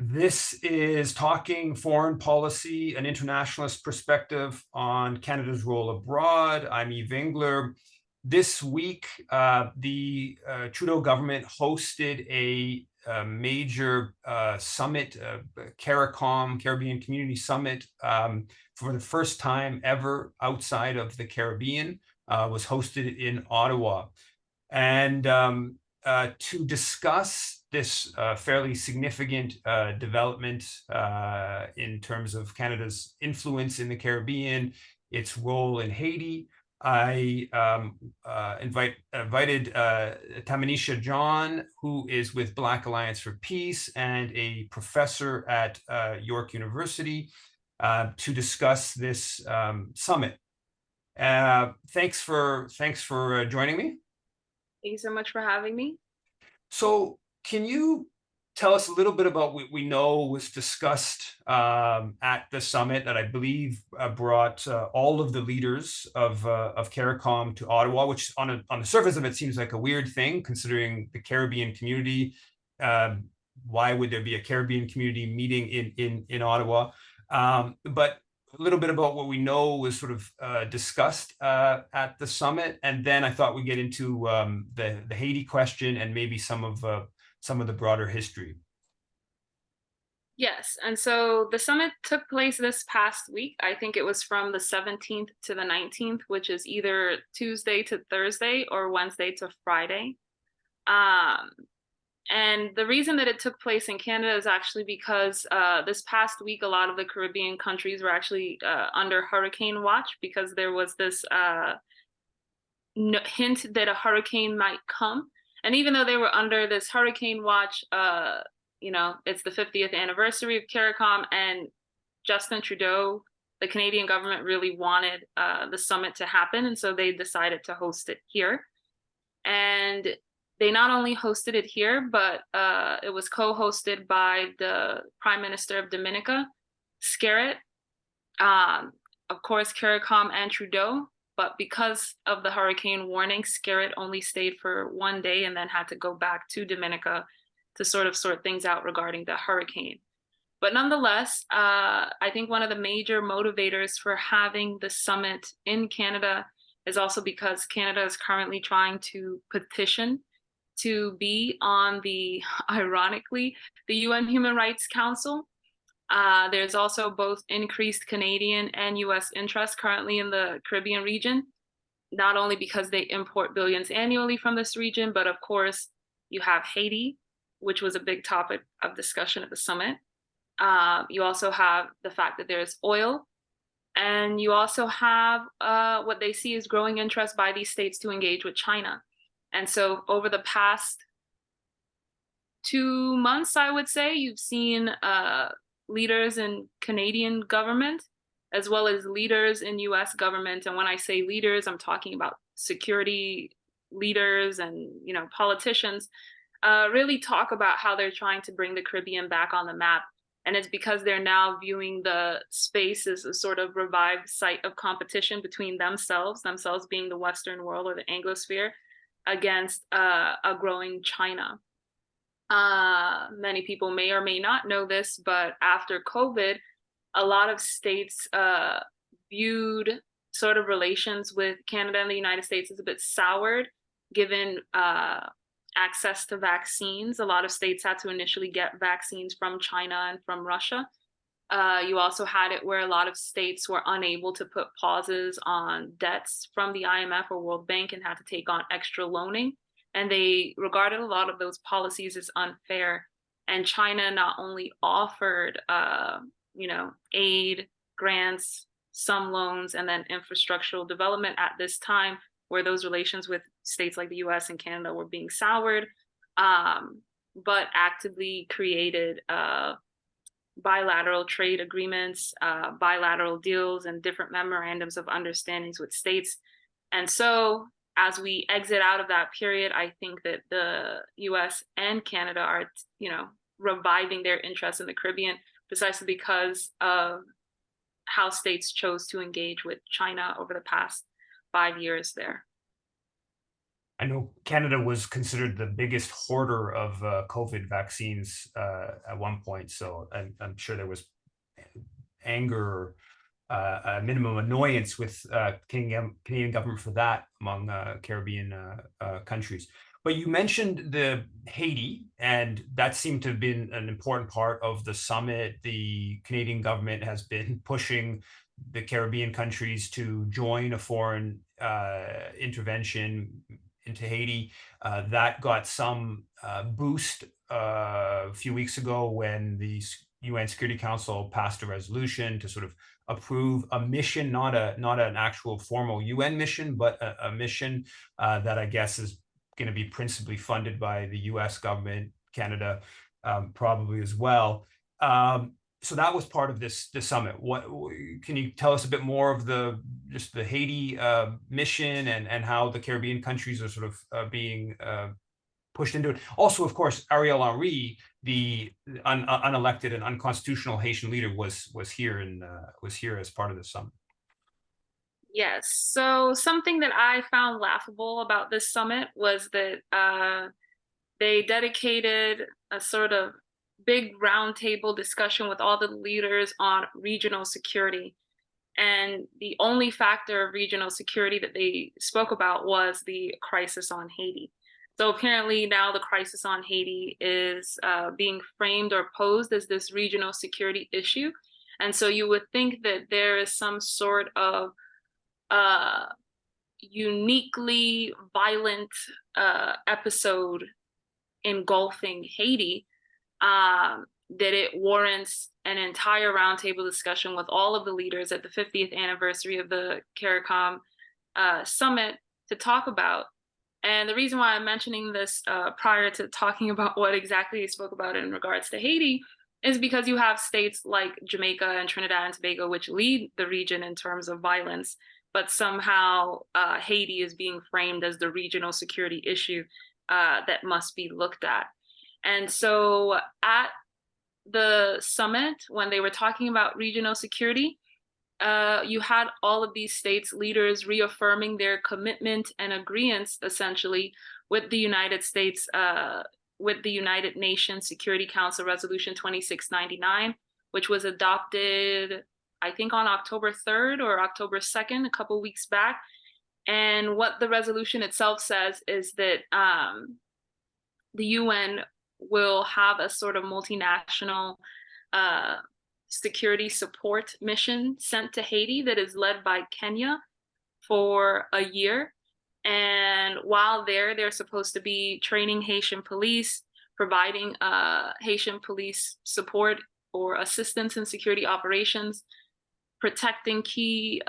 This is Talking Foreign Policy, an internationalist perspective on Canada's role abroad. I'm Yves Engler. This week, the Trudeau government hosted a major summit, Caricom, Caribbean Community Summit, for the first time ever outside of the Caribbean, was hosted in Ottawa. And to discuss this fairly significant development in terms of Canada's influence in the Caribbean, its role in Haiti, I invited Tamnisha John, who is with Black Alliance for Peace and a professor at York University, to discuss this summit. Thanks for joining me. Thank you so much for having me. So can you tell us a little bit about what we know was discussed at the summit that I believe brought all of the leaders of Caricom to Ottawa, which on the surface of it seems like a weird thing considering the Caribbean community. Why would there be a Caribbean community meeting in Ottawa? But a little bit about what we know was sort of discussed at the summit, and then I thought we'd get into the Haiti question and maybe some of the broader history. Yes, and so the summit took place this past week. I think it was from the 17th to the 19th, which is either Tuesday to Thursday or Wednesday to Friday. And the reason that it took place in Canada is actually because this past week, a lot of the Caribbean countries were actually under hurricane watch because there was this hint that a hurricane might come. And even though they were under this hurricane watch, it's the 50th anniversary of Caricom, and Justin Trudeau, the Canadian government, really wanted the summit to happen. And so they decided to host it here. And they not only hosted it here, but it was co-hosted by the Prime Minister of Dominica, Skerritt, of course, Caricom and Trudeau. But because of the hurricane warning, Skerritt only stayed for one day and then had to go back to Dominica to sort of sort things out regarding the hurricane. But nonetheless, I think one of the major motivators for having the summit in Canada is also because Canada is currently trying to petition to be on ironically, the UN Human Rights Council. There's also both increased Canadian and US interest currently in the Caribbean region, not only because they import billions annually from this region, but of course, you have Haiti, which was a big topic of discussion at the summit. You also have the fact that there's oil, and you also have what they see as growing interest by these states to engage with China. And so over the past 2 months, I would say, you've seen leaders in Canadian government as well as leaders in US government. And when I say leaders, I'm talking about security leaders and politicians, really talk about how they're trying to bring the Caribbean back on the map. And it's because they're now viewing the space as a sort of revived site of competition between themselves being the Western world or the Anglosphere, against a growing China. Many people may or may not know this, but after COVID, a lot of states viewed sort of relations with Canada and the United States as a bit soured, given access to vaccines. A lot of states had to initially get vaccines from China and from Russia. You also had it where a lot of states were unable to put pauses on debts from the IMF or World Bank and had to take on extra loaning. And they regarded a lot of those policies as unfair. And China not only offered, aid, grants, some loans, and then infrastructural development at this time where those relations with states like the US and Canada were being soured, but actively created bilateral trade agreements, bilateral deals, and different memorandums of understandings with states. And so as we exit out of that period, I think that the US and Canada are, reviving their interest in the Caribbean precisely because of how states chose to engage with China over the past 5 years there. I know Canada was considered the biggest hoarder of COVID vaccines at one point, so I'm sure there was anger, a minimum annoyance with Canadian government for that among Caribbean countries. But you mentioned the Haiti, and that seemed to have been an important part of the summit. The Canadian government has been pushing the Caribbean countries to join a foreign intervention into Haiti. That got some boost a few weeks ago when the UN Security Council passed a resolution to sort of approve a mission, not an actual formal UN mission, but a mission that I guess is going to be principally funded by the US government, Canada probably as well. So that was part of this summit. What can you tell us a bit more of just the Haiti mission and how the Caribbean countries are sort of being pushed into it? Also, of course, Ariel Henry, the unelected and unconstitutional Haitian leader, was here as part of the summit. Yes. So something that I found laughable about this summit was that they dedicated a sort of big roundtable discussion with all the leaders on regional security. And the only factor of regional security that they spoke about was the crisis on Haiti. So apparently now the crisis on Haiti is being framed or posed as this regional security issue. And so you would think that there is some sort of uniquely violent episode engulfing Haiti, that it warrants an entire roundtable discussion with all of the leaders at the 50th anniversary of the Caricom summit to talk about. And the reason why I'm mentioning this prior to talking about what exactly he spoke about in regards to Haiti is because you have states like Jamaica and Trinidad and Tobago, which lead the region in terms of violence, but somehow Haiti is being framed as the regional security issue that must be looked at. And so at the summit, when they were talking about regional security, you had all of these states' leaders reaffirming their commitment and agreements, essentially, with the United States, with the United Nations Security Council Resolution 2699, which was adopted, I think, on October 3rd or October 2nd, a couple of weeks back. And what the resolution itself says is that the UN will have a sort of multinational security support mission sent to Haiti that is led by Kenya for a year. And while they're supposed to be training Haitian police, providing Haitian police support or assistance in security operations, protecting key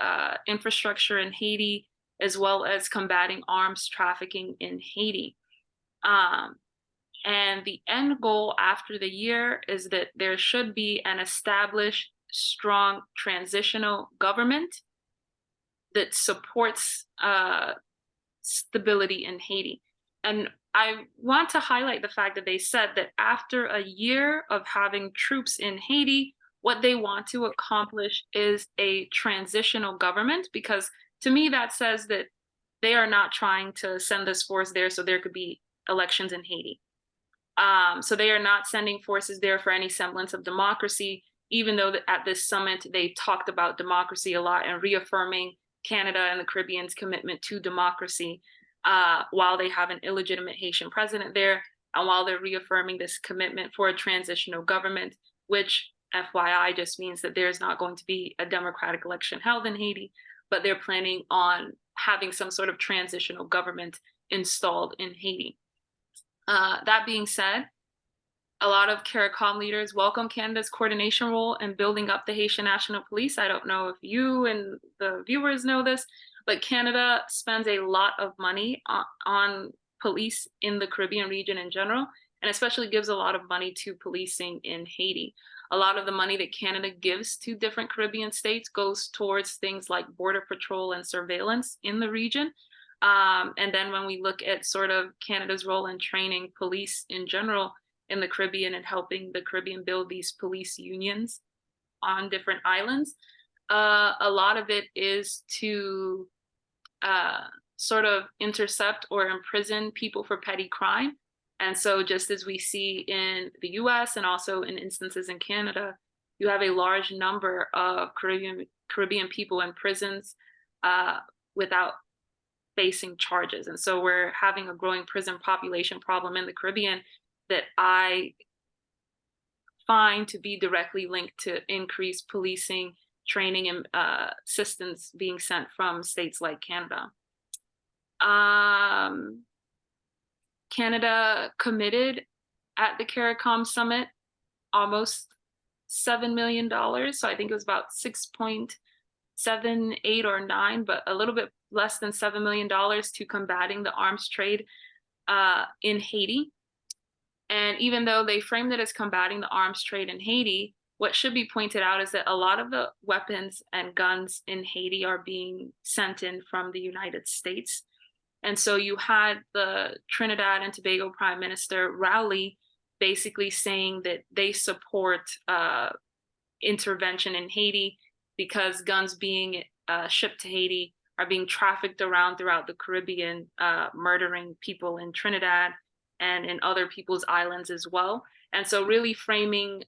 infrastructure in Haiti, as well as combating arms trafficking in Haiti. And the end goal after the year is that there should be an established, strong transitional government that supports stability in Haiti. And I want to highlight the fact that they said that after a year of having troops in Haiti, what they want to accomplish is a transitional government, because to me that says that they are not trying to send this force there so there could be elections in Haiti. So they are not sending forces there for any semblance of democracy, even though at this summit they talked about democracy a lot and reaffirming Canada and the Caribbean's commitment to democracy, while they have an illegitimate Haitian president there, and while they're reaffirming this commitment for a transitional government, which, FYI, just means that there's not going to be a democratic election held in Haiti, but they're planning on having some sort of transitional government installed in Haiti. That being said, a lot of Caricom leaders welcome Canada's coordination role in building up the Haitian National Police. I don't know if you and the viewers know this, but Canada spends a lot of money on police in the Caribbean region in general, and especially gives a lot of money to policing in Haiti. A lot of the money that Canada gives to different Caribbean states goes towards things like border patrol and surveillance in the region. And then when we look at sort of Canada's role in training police in general in the Caribbean and helping the Caribbean build these police unions on different islands, a lot of it is to sort of intercept or imprison people for petty crime. And so, just as we see in the US and also in instances in Canada, you have a large number of Caribbean people in prisons without facing charges. And so, we're having a growing prison population problem in the Caribbean that I find to be directly linked to increased policing, training, and assistance being sent from states like Canada. Canada committed at the Caricom summit almost $7 million. So I think it was about 6.78 or 9, but a little bit less than $7 million to combating the arms trade in Haiti. And even though they framed it as combating the arms trade in Haiti, what should be pointed out is that a lot of the weapons and guns in Haiti are being sent in from the United States. And so you had the Trinidad and Tobago Prime Minister Rowley basically saying that they support intervention in Haiti because guns being shipped to Haiti are being trafficked around throughout the Caribbean, murdering people in Trinidad and in other people's islands as well. And so really framing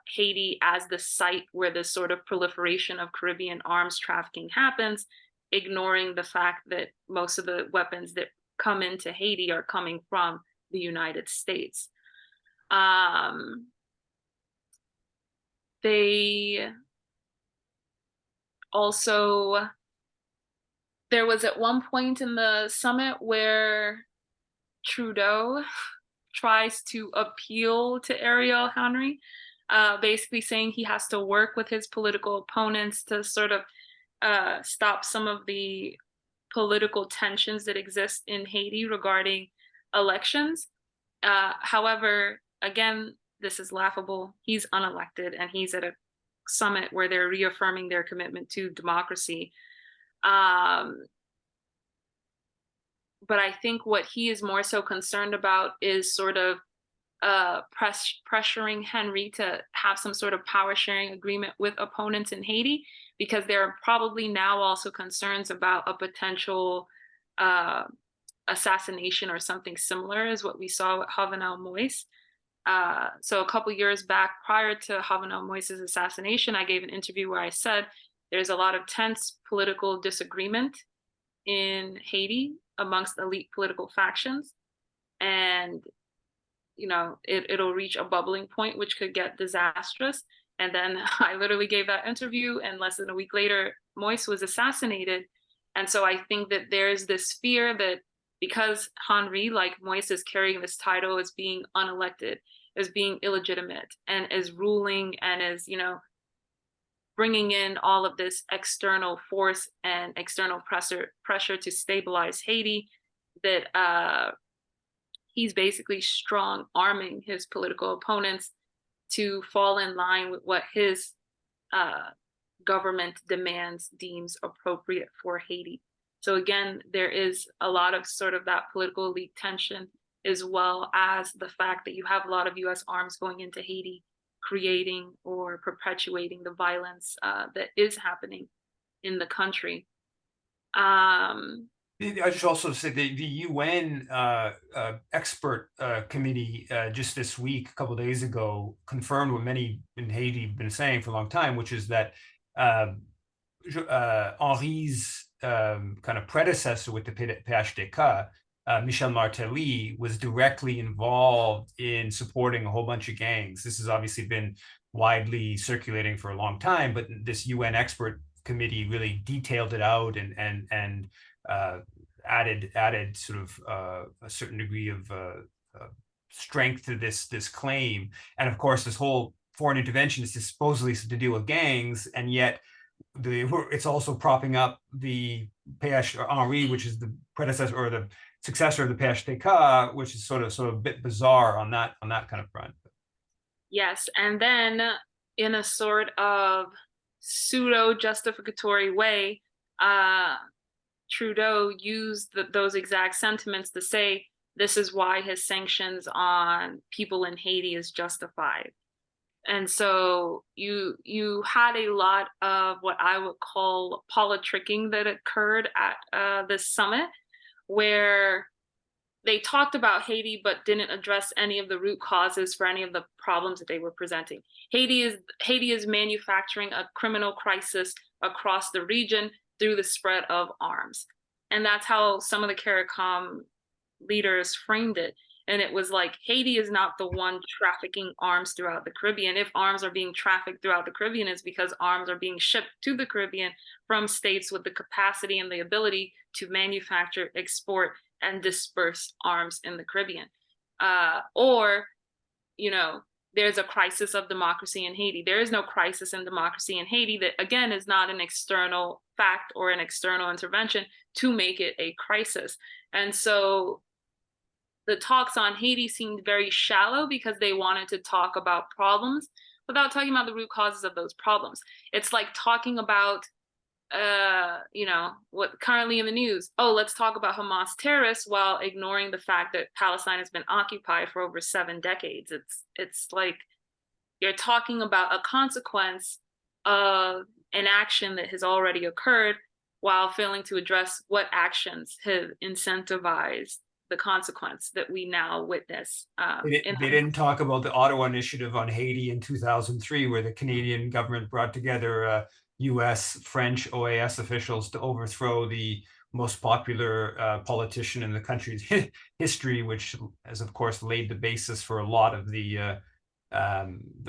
Haiti as the site where this sort of proliferation of Caribbean arms trafficking happens, ignoring the fact that most of the weapons that come into Haiti are coming from the United States. They also, there was at one point in the summit where Trudeau tries to appeal to Ariel Henry, basically saying he has to work with his political opponents to sort of stop some of the political tensions that exist in Haiti regarding elections. However, again, this is laughable. He's unelected and he's at a summit where they're reaffirming their commitment to democracy. But I think what he is more so concerned about is sort of pressuring Henry to have some sort of power sharing agreement with opponents in Haiti, because there are probably now also concerns about a potential assassination or something similar as what we saw with Jovenel Moïse. So a couple years back, prior to Jovenel Moïse's assassination, I gave an interview where I said there's a lot of tense political disagreement in Haiti amongst elite political factions, and it'll reach a bubbling point which could get disastrous. And then I literally gave that interview, and less than a week later, Moïse was assassinated. And so I think that there's this fear that because Henry, like Moïse, is carrying this title as being unelected, as being illegitimate, and as ruling, and as bringing in all of this external force and external pressure to stabilize Haiti, that he's basically strong arming his political opponents to fall in line with what his government deems appropriate for Haiti. So again, there is a lot of sort of that political elite tension, as well as the fact that you have a lot of US arms going into Haiti, creating or perpetuating the violence that is happening in the country. I should also say the UN expert committee just this week, a couple of days ago, confirmed what many in Haiti have been saying for a long time, which is that Henri's kind of predecessor with the PHTK, Michel Martelly, was directly involved in supporting a whole bunch of gangs. This has obviously been widely circulating for a long time, but this UN expert committee really detailed it out and added sort of a certain degree of strength to this claim. And of course, this whole foreign intervention is supposedly to deal with gangs, and yet it's also propping up the Henri, which is the predecessor or the successor of the PHTK, which is sort of a bit bizarre on that kind of front. Yes, and then in a sort of pseudo justificatory way, Trudeau used those exact sentiments to say this is why his sanctions on people in Haiti is justified. And so you had a lot of what I would call politicking that occurred at this summit, where they talked about Haiti, but didn't address any of the root causes for any of the problems that they were presenting. Haiti is manufacturing a criminal crisis across the region through the spread of arms. And that's how some of the Caricom leaders framed it. And it was like, Haiti is not the one trafficking arms throughout the Caribbean. If arms are being trafficked throughout the Caribbean, it's because arms are being shipped to the Caribbean from states with the capacity and the ability to manufacture, export, and disperse arms in the Caribbean. Or, there's a crisis of democracy in Haiti. There is no crisis in democracy in Haiti. That, again, is not an external fact or an external intervention to make it a crisis. And so the talks on Haiti seemed very shallow because they wanted to talk about problems without talking about the root causes of those problems. It's like talking about what currently in the news. Oh, let's talk about Hamas terrorists while ignoring the fact that Palestine has been occupied for over 7 decades. It's like you're talking about a consequence of an action that has already occurred while failing to address what actions have incentivized the consequence that we now witness. They didn't talk about the Ottawa Initiative on Haiti in 2003, where the Canadian government brought together U.S., French, OAS officials to overthrow the most popular politician in the country's history, which has, of course, laid the basis for a lot of the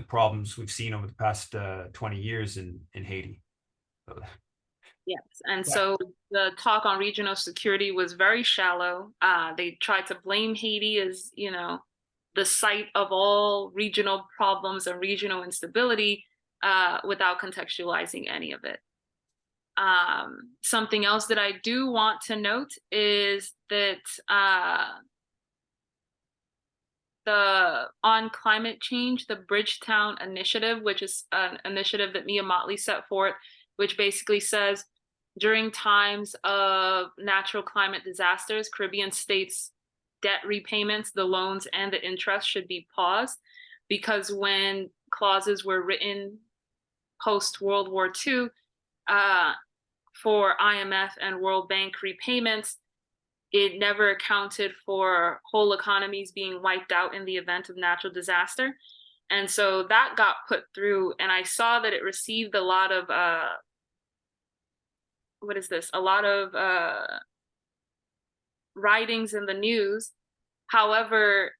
problems we've seen over the past 20 years in Haiti. Yes, and so the talk on regional security was very shallow. They tried to blame Haiti as, the site of all regional problems and regional instability, without contextualizing any of it. Something else that I do want to note is that on climate change, the Bridgetown Initiative, which is an initiative that Mia Motley set forth, which basically says during times of natural climate disasters, Caribbean states' debt repayments, the loans and the interest should be paused, because when clauses were written post-World War II for IMF and World Bank repayments, it never accounted for whole economies being wiped out in the event of natural disaster. And so that got put through, and I saw that it received a lot of writings in the news. However,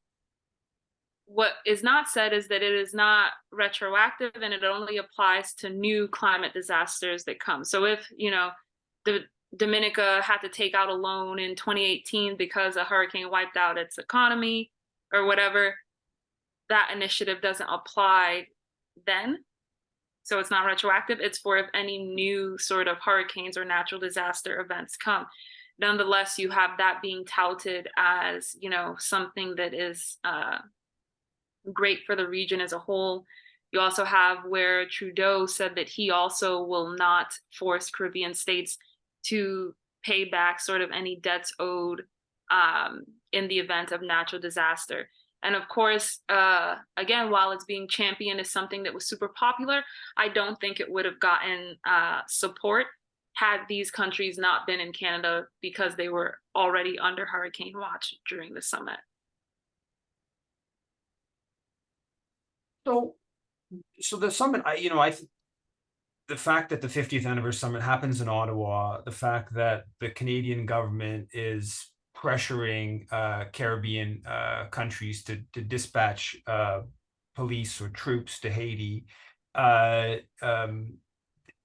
what is not said is that it is not retroactive, and it only applies to new climate disasters that come. So if, the Dominica had to take out a loan in 2018 because a hurricane wiped out its economy or whatever, that initiative doesn't apply then. So it's not retroactive. It's for if any new sort of hurricanes or natural disaster events come. Nonetheless, you have that being touted as, something that is great for the region as a whole. You also have where Trudeau said that he also will not force Caribbean states to pay back sort of any debts owed in the event of natural disaster. And of course, again, while it's being championed as something that was super popular, I don't think it would have gotten support had these countries not been in Canada, because they were already under hurricane watch during the summit. So the summit, the fact that the 50th anniversary summit happens in Ottawa, the fact that the Canadian government is pressuring Caribbean countries to dispatch police or troops to Haiti,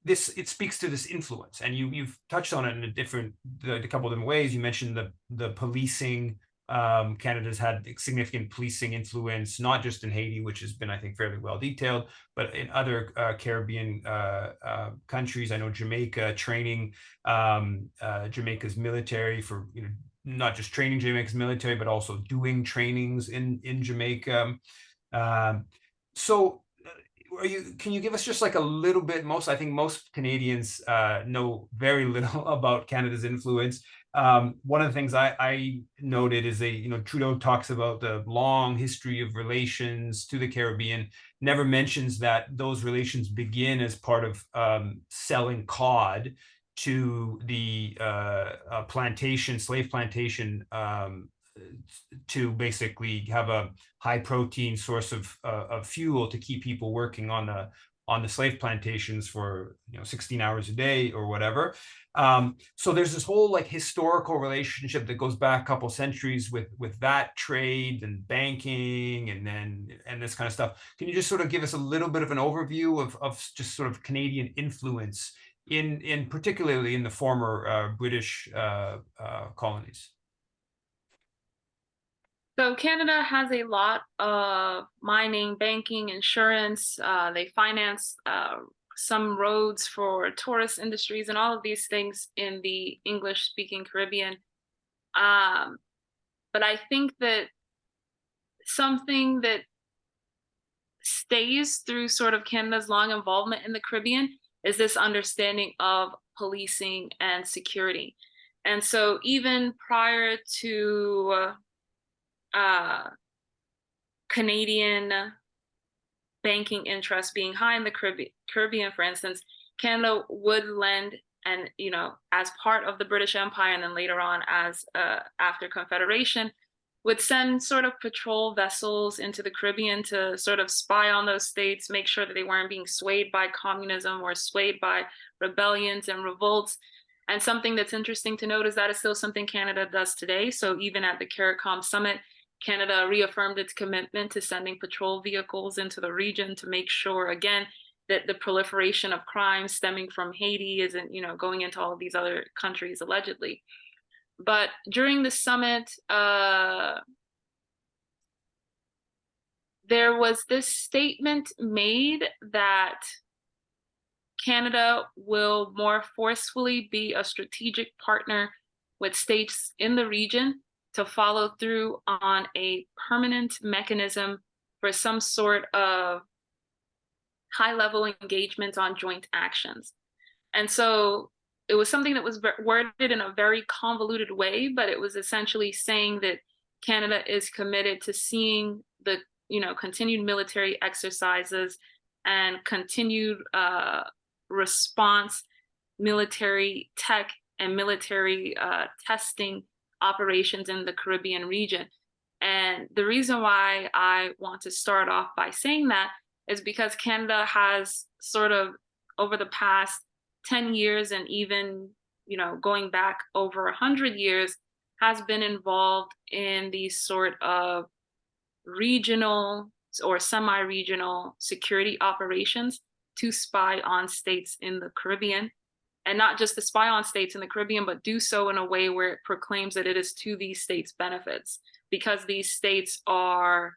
it speaks to this influence, and you've touched on it in a couple of different ways. You mentioned the policing. Canada's had significant policing influence, not just in Haiti, which has been, I think, fairly well detailed, but in other Caribbean countries. I know Jamaica training Jamaica's military for, not just training Jamaica's military, but also doing trainings in Jamaica. So can you give us just like a little bit? I think most Canadians know very little about Canada's influence. One of the things I noted is Trudeau talks about the long history of relations to the Caribbean, never mentions that those relations begin as part of selling cod to the slave plantation, to basically have a high protein source of fuel to keep people working on the slave plantations for 16 hours a day or whatever. So there's this whole like historical relationship that goes back a couple centuries with that trade and banking and this kind of stuff. Can you just sort of give us a little bit of an overview of just sort of Canadian influence in particularly in the former British colonies? So Canada has a lot of mining, banking, insurance. They finance some roads for tourist industries and all of these things in the English-speaking Caribbean. But I think that something that stays through sort of Canada's long involvement in the Caribbean is this understanding of policing and security. And so even prior to Canadian banking interests being high in the Caribbean, for instance, Canada would lend, and as part of the British Empire, and then later on as after Confederation, would send sort of patrol vessels into the Caribbean to sort of spy on those states, make sure that they weren't being swayed by communism or swayed by rebellions and revolts. And something that's interesting to note is that is still something Canada does today. So even at the Caricom summit, Canada reaffirmed its commitment to sending patrol vehicles into the region to make sure, again, that the proliferation of crime stemming from Haiti isn't, going into all of these other countries allegedly. But during the summit, there was this statement made that Canada will more forcefully be a strategic partner with states in the region to follow through on a permanent mechanism for some sort of high-level engagement on joint actions. And so it was something that was worded in a very convoluted way, but it was essentially saying that Canada is committed to seeing the continued military exercises and continued response, military tech, and military testing operations in the Caribbean region. And the reason why I want to start off by saying that is because Canada has sort of over the past 10 years and even going back over 100 years has been involved in these sort of regional or semi-regional security operations to spy on states in the Caribbean, and not just to spy on states in the Caribbean, but do so in a way where it proclaims that it is to these states' benefits, because these states are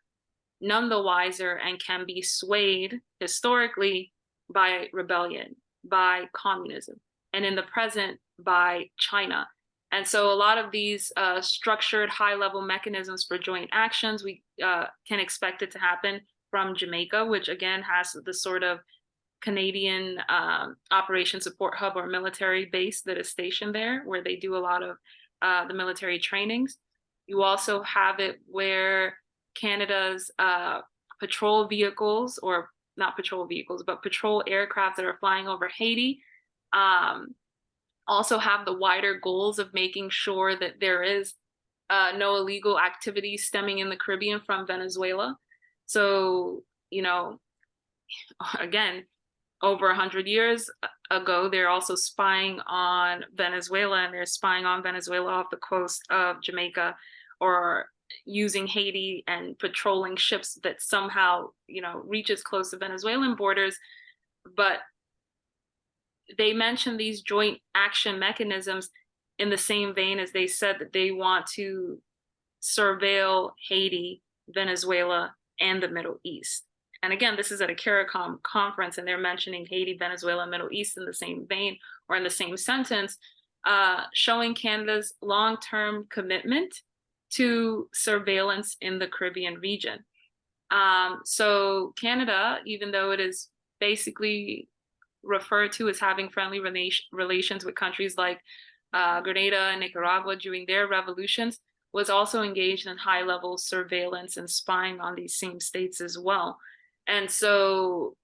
none the wiser and can be swayed historically by rebellion, by communism, and in the present by China. And so a lot of these structured high-level mechanisms for joint actions, we can expect it to happen from Jamaica, which again has the sort of Canadian Operation Support Hub or military base that is stationed there, where they do a lot of the military trainings. You also have it where Canada's patrol vehicles, or not patrol vehicles, but patrol aircraft that are flying over Haiti, also have the wider goals of making sure that there is no illegal activity stemming in the Caribbean from Venezuela. So, again, over 100 years ago, they're also spying on Venezuela, and they're spying on Venezuela off the coast of Jamaica, or using Haiti and patrolling ships that somehow, reach as close to Venezuelan borders. But they mentioned these joint action mechanisms in the same vein as they said that they want to surveil Haiti, Venezuela, and the Middle East. And again, this is at a Caricom conference, and they're mentioning Haiti, Venezuela, Middle East in the same vein or in the same sentence, showing Canada's long-term commitment to surveillance in the Caribbean region. So Canada, even though it is basically referred to as having friendly relations with countries like Grenada and Nicaragua during their revolutions, was also engaged in high-level surveillance and spying on these same states as well. And so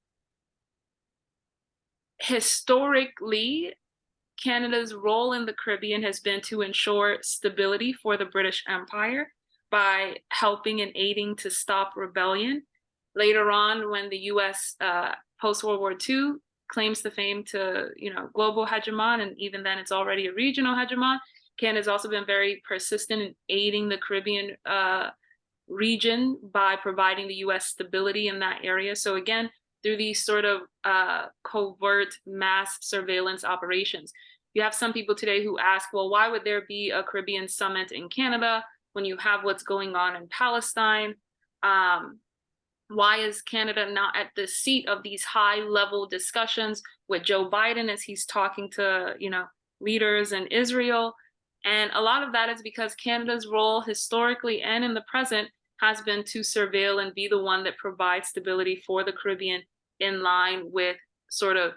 historically, Canada's role in the Caribbean has been to ensure stability for the British Empire by helping and aiding to stop rebellion. Later on, when the U.S. Post-World War II claims the fame to, global hegemon, and even then it's already a regional hegemon, Canada's also been very persistent in aiding the Caribbean region by providing the U.S. stability in that area. So again, through these sort of covert mass surveillance operations. You have some people today who ask, well, why would there be a Caribbean summit in Canada when you have what's going on in Palestine? Why is Canada not at the seat of these high-level discussions with Joe Biden as he's talking to, leaders in Israel? And a lot of that is because Canada's role historically and in the present has been to surveil and be the one that provides stability for the Caribbean in line with sort of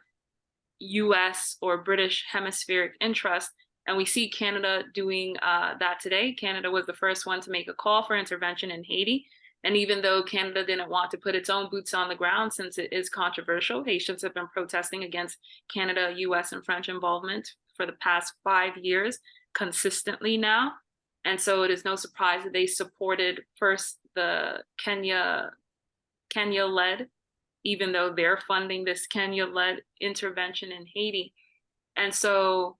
US or British hemispheric interest. And we see Canada doing that today. Canada was the first one to make a call for intervention in Haiti. And even though Canada didn't want to put its own boots on the ground, since it is controversial, Haitians have been protesting against Canada, US, and French involvement for the past 5 years consistently now. And so it is no surprise that they supported first the Kenya-led, even though they're funding this Kenya-led intervention in Haiti. And so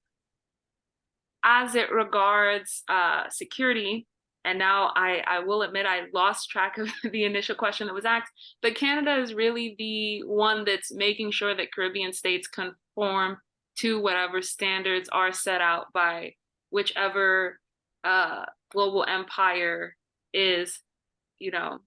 as it regards security, and now I will admit I lost track of the initial question that was asked, but Canada is really the one that's making sure that Caribbean states conform to whatever standards are set out by whichever global empire is, the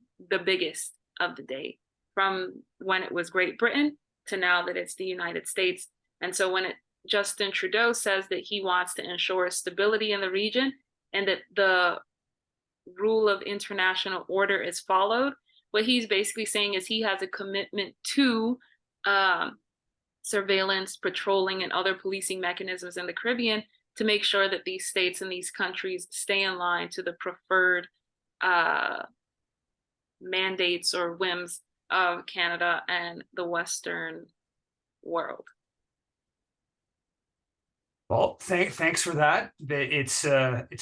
biggest of the day, from when it was Great Britain to now that it's the United States. And so when Justin Trudeau says that he wants to ensure stability in the region and that the rule of international order is followed, what he's basically saying is he has a commitment to surveillance, patrolling, and other policing mechanisms in the Caribbean to make sure that these states and these countries stay in line to the preferred mandates or whims of Canada and the Western world. Well, thanks for that. It's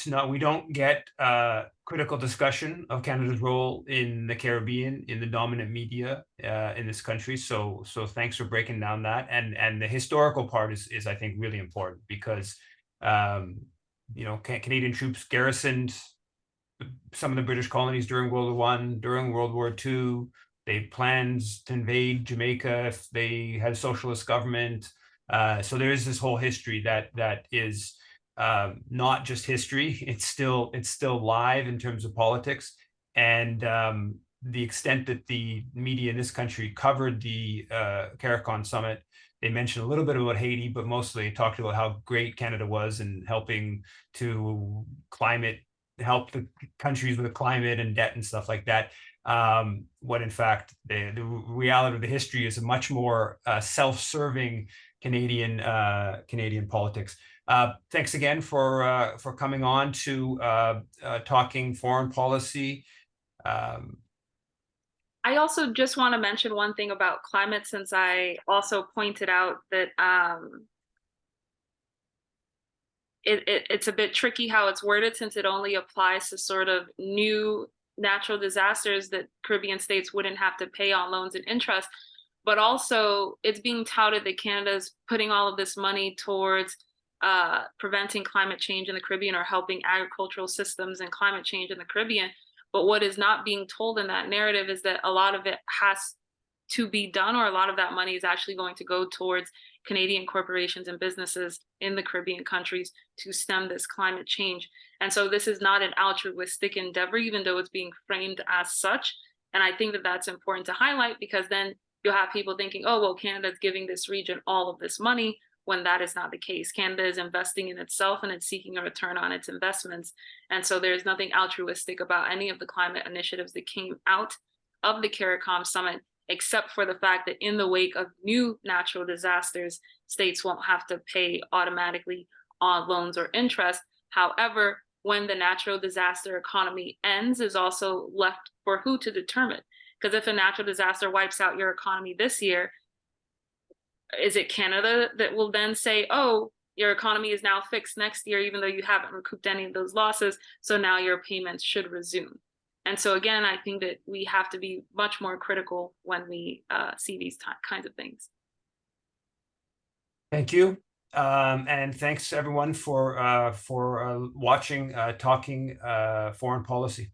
not, we don't get critical discussion of Canada's role in the Caribbean in the dominant media in this country. So thanks for breaking down that. And the historical part is I think really important because Canadian troops garrisoned some of the British colonies during World War I, during World War II. They planned to invade Jamaica if they had a socialist government. So there is this whole history that is not just history. It's still live in terms of politics, and the extent that the media in this country covered the Caricom summit, they mentioned a little bit about Haiti, but mostly talked about how great Canada was in helping to help the countries with the climate and debt and stuff like that. When in fact the reality of the history is a much more self-serving Canadian politics. Thanks again for coming on to talking foreign policy. I also just want to mention one thing about climate, since I also pointed out that it's a bit tricky how it's worded, since it only applies to sort of new natural disasters that Caribbean states wouldn't have to pay on loans and interest. But also it's being touted that Canada's putting all of this money towards preventing climate change in the Caribbean or helping agricultural systems and climate change in the Caribbean. But what is not being told in that narrative is that a lot of it has to be done, or a lot of that money is actually going to go towards Canadian corporations and businesses in the Caribbean countries to stem this climate change. And so this is not an altruistic endeavor, even though it's being framed as such. And I think that that's important to highlight, because then you'll have people thinking, oh, well, Canada's giving this region all of this money, when that is not the case. Canada is investing in itself and it's seeking a return on its investments. And so there's nothing altruistic about any of the climate initiatives that came out of the Caricom summit, except for the fact that in the wake of new natural disasters, states won't have to pay automatically on loans or interest. However, when the natural disaster economy ends, is also left for who to determine. Because if a natural disaster wipes out your economy this year, is it Canada that will then say, oh, your economy is now fixed next year, even though you haven't recouped any of those losses. So now your payments should resume. And so again, I think that we have to be much more critical when we see these kinds of things. Thank you. And thanks everyone for watching Talking Foreign Policy.